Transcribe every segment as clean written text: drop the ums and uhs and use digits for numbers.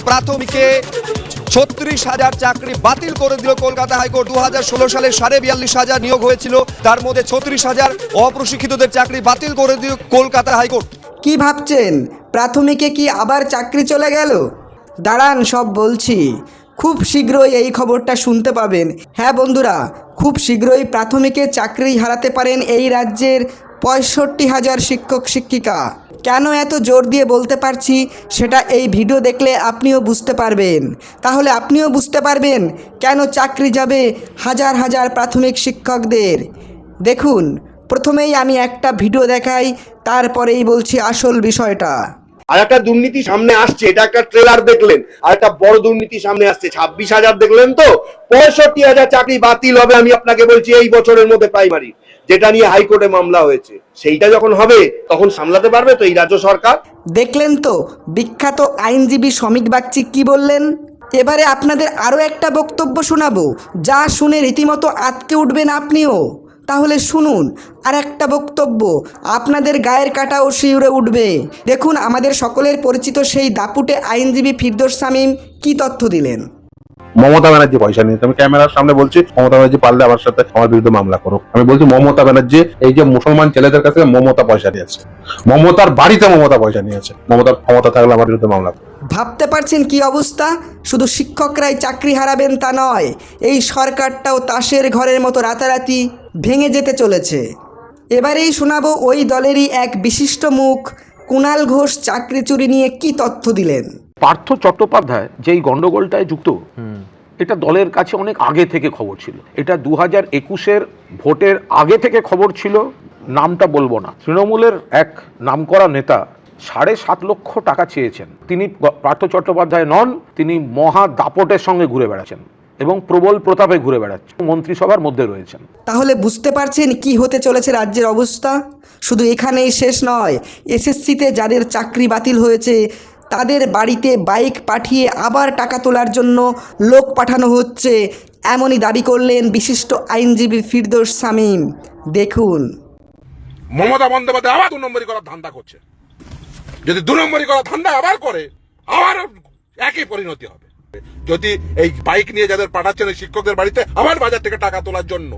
প্রাথমিকে ৩৬,০০০ চাকরি বাতিল করে দিল কলকাতা হাইকোর্ট। 2016 সালে ৪২,৫০০ নিয়োগ হয়েছিল, তার মধ্যে ৩৬,০০০ অপ্রশিক্ষিতদের চাকরি বাতিল করে দিল কলকাতা হাইকোর্ট। কি ভাবছেন প্রাথমিকে কি আবার চাকরি চলে গেল? দাঁড়ান, সব বলছি। খুব শীঘ্রই এই খবরটা শুনতে পাবেন। হ্যাঁ বন্ধুরা, খুব শীঘ্রই প্রাথমিকে চাকরি হারাতে পারেন এই রাজ্যের ৬৫,০০০ শিক্ষক শিক্ষিকা। কেন এত জোর দিয়ে বলতে পারছি সেটা এই ভিডিও দেখলে আপনিও বুঝতে পারবেন। তাহলে আপনিও বুঝতে পারবেন কেন চাকরি যাবে হাজার হাজার প্রাথমিক শিক্ষকদের। দেখুন, প্রথমেই আমি একটা ভিডিও দেখাই, তারপরেই বলছি আসল বিষয়টা। আর একটা দুর্নীতি সামনে আসছে, এটা একটা ট্রেলার দেখলেন। আর একটা বড় দুর্নীতি সামনে আসছে, 26,০০০ দেখলেন তো, 65,০০০ চাকরি বাতিল হবে। আমি আপনাকে বলছি এই বছরের মধ্যে প্রাইমারি, যেটা নিয়ে হাইকোর্টে মামলা হয়েছে, সেইটা যখন হবে তখন সামলাতে পারবে তো এই রাজ্য সরকার? দেখলেন তো বিখ্যাত আইনজীবী শ্রমিক বাগচি কি বললেন। এবারে আপনাদের আরও একটা বক্তব্য শোনাবো, যা শুনে রীতিমতো আটকে উঠবেন আপনিও। তাহলে শুনুন আর একটা বক্তব্য, আপনাদের গায়ের কাঁটাও শিউরে উঠবে। দেখুন আমাদের সকলের পরিচিত সেই দাপুটে আইনজীবী ফিরদৌস শামীম কি তথ্য দিলেন। মমতা ব্যানার্জি পয়সা নিয়েছে। আমি ক্যামেরার সামনে বলছি, মমতা ব্যানার্জি পারলে আমার সাথে আমার বিরুদ্ধে মামলা করুক। আমি বলছি মমতা ব্যানার্জি এই যে মুসলমান ছেলেদের কাছে মমতা পয়সা নিয়েছে, মমতার বাড়িতে মমতা পয়সা নিয়েছে। মমতার ক্ষমতা থাকলে আমার বিরুদ্ধে মামলা করুক। ভাবতে পারছেন কি অবস্থা? শুধু শিক্ষকরাই চাকরি হারাবেন তা নয়, এই সরকারটাও তাসের ঘরের মতো রাতারাতি ভেঙে যেতে চলেছে। এবারেই শোনাবো ওই দলেরই এক বিশিষ্ট মুখ কুণাল ঘোষ চাকরি চুরি নিয়ে কি তথ্য দিলেন। পার্থ চট্টোপাধ্যায় যেই গন্ডগোলটায় যুক্ত, এটা দলের কাছে অনেক আগে থেকে খবর ছিল। এটা 2021-এর ভোটের আগে থেকে খবর ছিল। নামটা বলবো না, তৃণমূলের এক নামকরা নেতা 7.5 লক্ষ টাকা চেয়েছেন। তিনি পার্থ চট্টোপাধ্যায় নন, তিনি মহা দাপটের সঙ্গে ঘুরে বেড়াচ্ছেন এবং প্রবল প্রতাপে ঘুরে বেড়াচ্ছেন, মন্ত্রিসভার মধ্যে রয়েছেন। তাহলে বুঝতে পারছেন কি হতে চলেছে রাজ্যের অবস্থা। শুধু এখানেই শেষ নয়, এসএসসিতে যাদের চাকরি বাতিল হয়েছে তাদের বাড়িতে বাইক পাঠিয়ে আবার টাকা তোলার জন্য লোক পাঠানো হচ্ছে, এমনই দাবি করলেন বিশিষ্ট আইনজীবী ফিরদৌস শামীম। দেখুন, মমতা বন্দ্যোপাধ্যায় আবার 2 নম্বরই করার ধান্দা করছে। যদি 2 নম্বরই করার ধান্দা আবার করে, আবার একই পরিণতি হবে। যদি এই বাইক নিয়ে যাদের পাঠাচ্ছেন ওই শিক্ষকদের বাড়িতে আবার বাজার থেকে টাকা তোলার জন্য,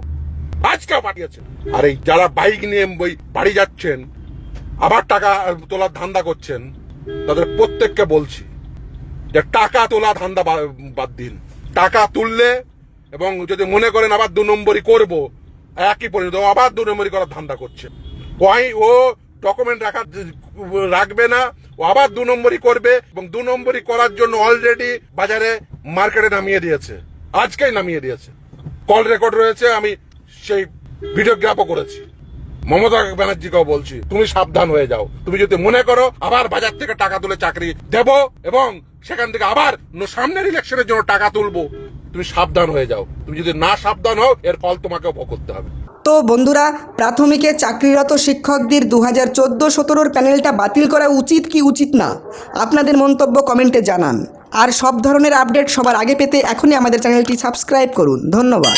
আজকেও পাঠিয়েছেন। আর এই যারা বাইক নিয়ে ওই বাড়ি যাচ্ছেন আবার টাকা তোলার ধান্দা করছেন, তাদের প্রত্যেককে বলছি যে টাকা তোলা ধান্দা বাদ দিন। টাকা তুললে এবং যদি মনে করেন আবার 2 নম্বরই করবো, একই পরিণত, আবার 2 নম্বরই করার ধান্দা করছে। ও ডকুমেন্ট রাখবে না, ও আবার 2 নম্বরই করবে এবং 2 নম্বরই করার জন্য অলরেডি বাজারে মার্কেটে নামিয়ে দিয়েছে, আজকেই নামিয়ে দিয়েছে। কল রেকর্ড রয়েছে, আমি সেই ভিডিওগ্রাফও করেছি। মমতা ব্যানার্জিকেও বলছি, তুমি সাবধান হয়ে যাও। তুমি যদি মনে করো আবার বাজার থেকে টাকা তুলে চাকরি দেব এবং সেখান থেকে আবার সামনের ইলেকশনের জন্য টাকা তুলবো, তুমি সাবধান হয়ে যাও। তুমি যদি না সাবধান হও, এর ফল তোমাকেও ভোগ করতে হবে। তো বন্ধুরা, প্রাথমিকে চাকরিরত শিক্ষকদের 2014-17 প্যানেলটা বাতিল করা উচিত কি উচিত না, আপনাদের মন্তব্য কমেন্টে জানান। আর সব ধরনের আপডেট সবার আগে পেতে এখনই আমাদের চ্যানেলটি সাবস্ক্রাইব করুন। ধন্যবাদ।